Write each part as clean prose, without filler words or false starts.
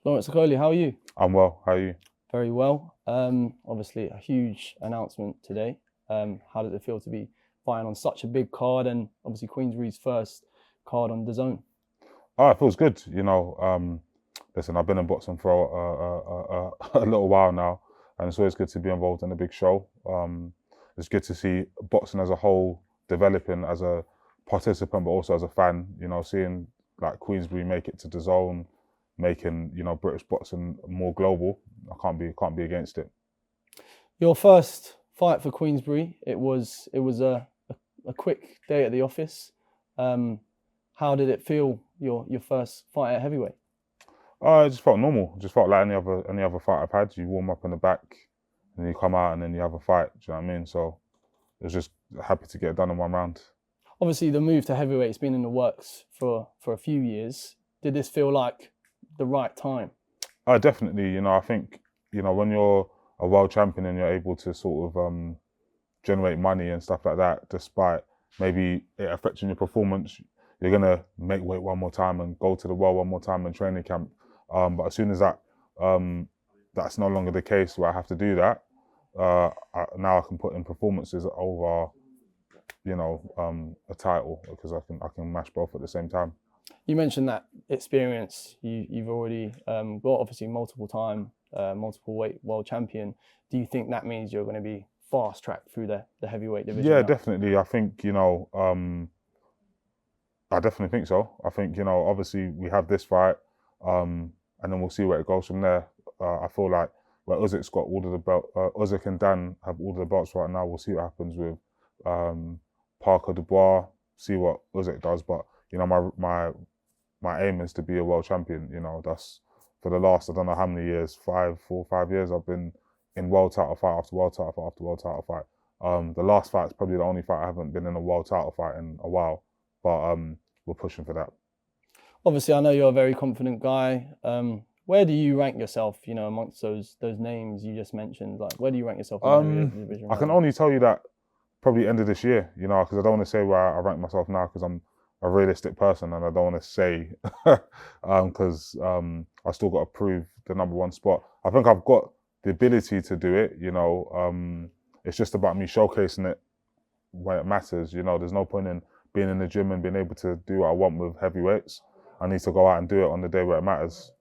Lawrence Okolie, how are you? I'm well. How are you? Very well. Obviously, a huge announcement today. How does it feel to be fighting on such a big card and obviously Queensberry's first card on the zone? Oh, it feels good. Listen, I've been in boxing for a little while now, and it's always good to be involved in a big show. It's good to see boxing as a whole developing as a participant, but also as a fan. Seeing like Queensberry make it to the zone, making British boxing more global. I can't be against it. Your first fight for Queensberry, it was a quick day at the office. How did it feel? Your first fight at heavyweight? It just felt normal. Just felt like any other fight I've had. You warm up in the back, and then you come out, and then you have a fight. Do you know what I mean? So it was just happy to get it done in one round. Obviously, the move to heavyweight's been in the works for a few years. Did this feel like the right time? Definitely. I think when you're a world champion and you're able to sort of generate money and stuff like that, despite maybe it affecting your performance, you're gonna make weight one more time and go to the world one more time in training camp. But as soon as that's no longer the case where I have to do that, now I can put in performances over, a title because I can match both at the same time. You mentioned that experience. You've already got obviously multiple weight world champion. Do you think that means you're going to be fast tracked through the heavyweight division? Yeah, now? definitely. I think I definitely think so. I think obviously we have this fight, and then we'll see where it goes from there. I feel like where Uzik's got all of the belt, Uzik and Dan have all of the belts right now. We'll see what happens with Parker Dubois. See what Uzik does, but my aim is to be a world champion. That's for the last, I don't know how many years, 4 or 5 years, I've been in world title fight after world title fight after world title fight. The last fight is probably the only fight I haven't been in a world title fight in a while, but we're pushing for that. Obviously, I know you're a very confident guy. Where do you rank yourself? Amongst those names you just mentioned. Like, where do you rank yourself in the heavyweight division? I can only tell you that probably end of this year, because I don't want to say where I rank myself now because I'm a realistic person and I don't want to say because I still got to prove the #1 spot. I think I've got the ability to do it. It's just about me showcasing it when it matters. There's no point in being in the gym and being able to do what I want with heavyweights. I need to go out and do it on the day where it matters.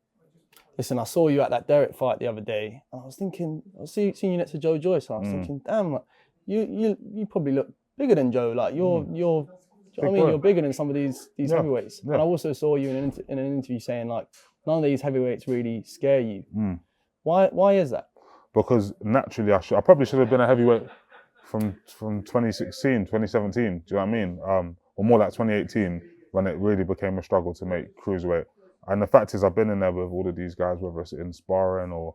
Listen, I saw you at that Derek fight the other day, and I was thinking, I was seeing you next to Joe Joyce, and I was thinking, damn, like, you probably look bigger than Joe. Like you're do you know what I mean? You're bigger than some of these heavyweights. Yeah. And I also saw you in an interview saying like none of these heavyweights really scare you. Why is that? Because naturally I probably should have been a heavyweight from 2016, 2017. Do you know what I mean? Or more like 2018 when it really became a struggle to make cruiserweight. And the fact is, I've been in there with all of these guys, whether it's in sparring or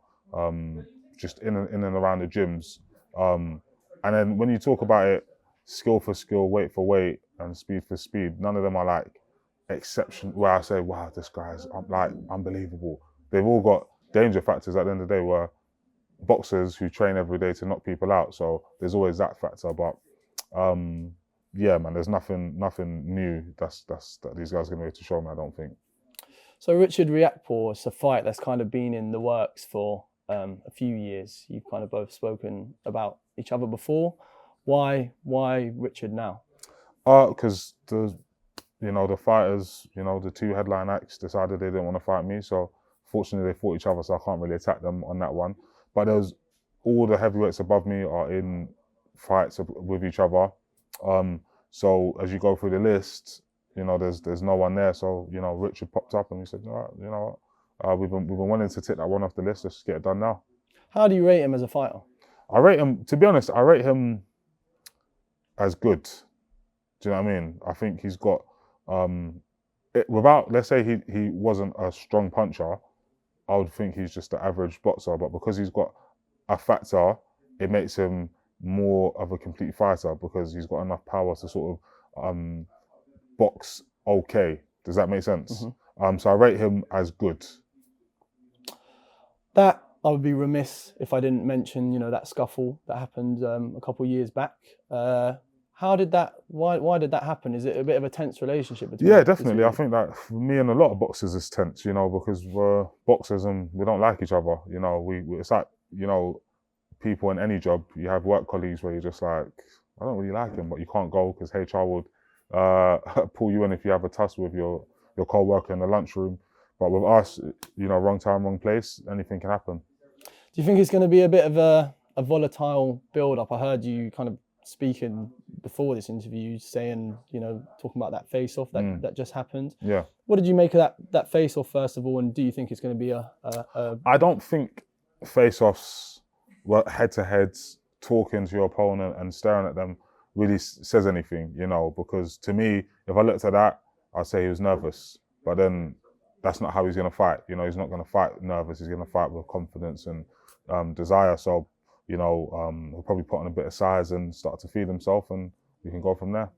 just in and around the gyms. And then when you talk about it, skill for skill, weight for weight, and speed for speed, none of them are like exception where I say, wow, this guy's like unbelievable. They've all got danger factors at the end of the day where boxers who train every day to knock people out. So there's always that factor. But yeah, man, there's nothing new that these guys are going to show me, I don't think. So Richard Riakporhe, it's a fight that's kind of been in the works for a few years. You've kind of both spoken about each other before. Why Richard now? Because the fighters, the two headline acts decided they didn't want to fight me. So fortunately they fought each other, so I can't really attack them on that one. But there's all the heavyweights above me are in fights with each other. So as you go through the list, there's no one there. So Richard popped up and we said, all right, we've been wanting to take that one off the list. Let's get it done now. How do you rate him as a fighter? I rate him, to be honest, I rate him as good. Do you know what I mean? I think he's got without, let's say he wasn't a strong puncher, I would think he's just the average boxer. But because he's got a factor, it makes him more of a complete fighter because he's got enough power to sort of box okay. Does that make sense? Mm-hmm. So I rate him as good. That I would be remiss if I didn't mention, that scuffle that happened a couple of years back. How did that? Why did that happen? Is it a bit of a tense relationship between? Yeah, the definitely. two? I think that for me and a lot of boxers is tense, you know, because we're boxers and we don't like each other. You know, it's like, you know, people in any job, you have work colleagues where you're just like, I don't really like him, but you can't go because HR would pull you in if you have a tussle with your co-worker in the lunchroom. But with us, you know, wrong time, wrong place, anything can happen. Do you think it's going to be a bit of a volatile build-up? I heard you kind of speaking before this interview, saying, you know, talking about that face-off that just happened. Yeah. What did you make of that face-off first of all, and do you think it's going to be a I don't think face-offs, head-to-heads, talking to your opponent and staring at them really says anything, you know, because to me, if I looked at that, I'd say he was nervous. But then that's not how he's going to fight. You know, he's not going to fight nervous. He's going to fight with confidence and desire. So, you know, he'll probably put on a bit of size and start to feed himself, and we can go from there.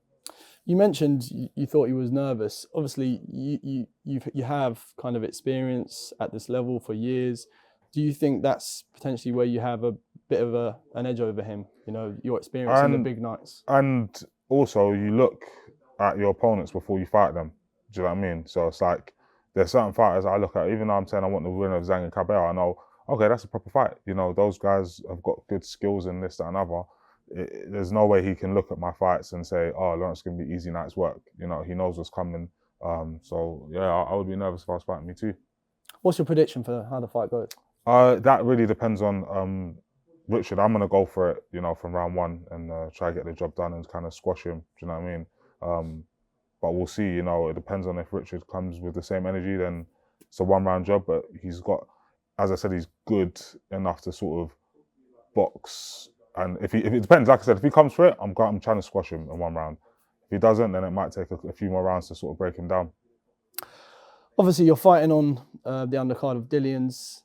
You mentioned you thought he was nervous. Obviously, you have kind of experience at this level for years. Do you think that's potentially where you have a bit of an edge over him? You know, your experience in the big nights. And also, you look at your opponents before you fight them. Do you know what I mean? So it's like there's certain fighters I look at. Even though I'm saying I want the winner of Zhang and Cabello, I know, okay, that's a proper fight. You know, those guys have got good skills in this, that, and other. There's no way he can look at my fights and say, oh, Lawrence is going to be easy night's work. You know, he knows what's coming. So, yeah, I would be nervous if I was fighting, me too. What's your prediction for how the fight goes? That really depends on Richard. I'm going to go for it, you know, from round one and try to get the job done and kind of squash him. Do you know what I mean? But we'll see, you know, it depends on if Richard comes with the same energy, then it's a one-round job. But he's got, as I said, he's good enough to sort of box. And if it depends, like I said, if he comes for it, I'm trying to squash him in one round. If he doesn't, then it might take a few more rounds to sort of break him down. Obviously, you're fighting on the undercard of Dillian's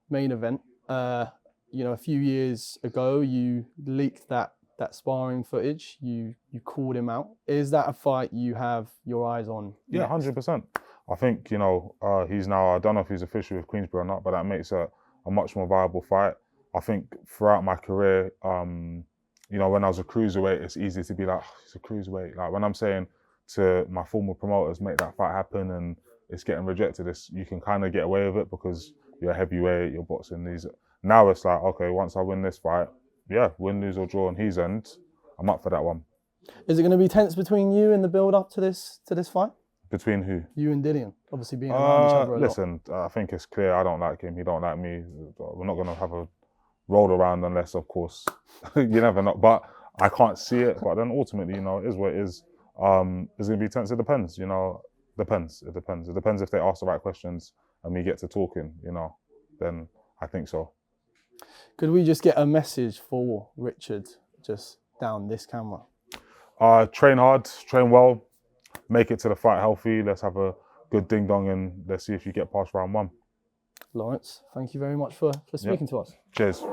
main event. You know, a few years ago, you leaked that sparring footage. You called him out. Is that a fight you have your eyes on? Yeah, 100%. I think, you know, he's now, I don't know if he's official with Queensberry or not, but that makes a much more viable fight. I think throughout my career, you know, when I was a cruiserweight, it's easy to be like, oh, he's a cruiserweight. Like when I'm saying to my former promoters, make that fight happen, and it's getting rejected, you can kind of get away with it because you're a heavyweight, you're boxing these. Now it's like, okay, once I win this fight, yeah, win, lose or draw on his end, I'm up for that one. Is it going to be tense between you in the build-up to this fight? Between who? You and Dillian, obviously being around each other a lot. Listen, I think it's clear I don't like him, he don't like me. We're not going to have a roll around unless, of course, you never know. But I can't see it. But then ultimately, you know, it is what it is. Is it going to be tense? It depends, you know. It depends. It depends if they ask the right questions and we get to talking, you know. Then I think so. Could we just get a message for Richard just down this camera? Train hard, train well, make it to the fight healthy. Let's have a good ding dong and let's see if you get past round one. Lawrence, thank you very much for speaking to us. Cheers.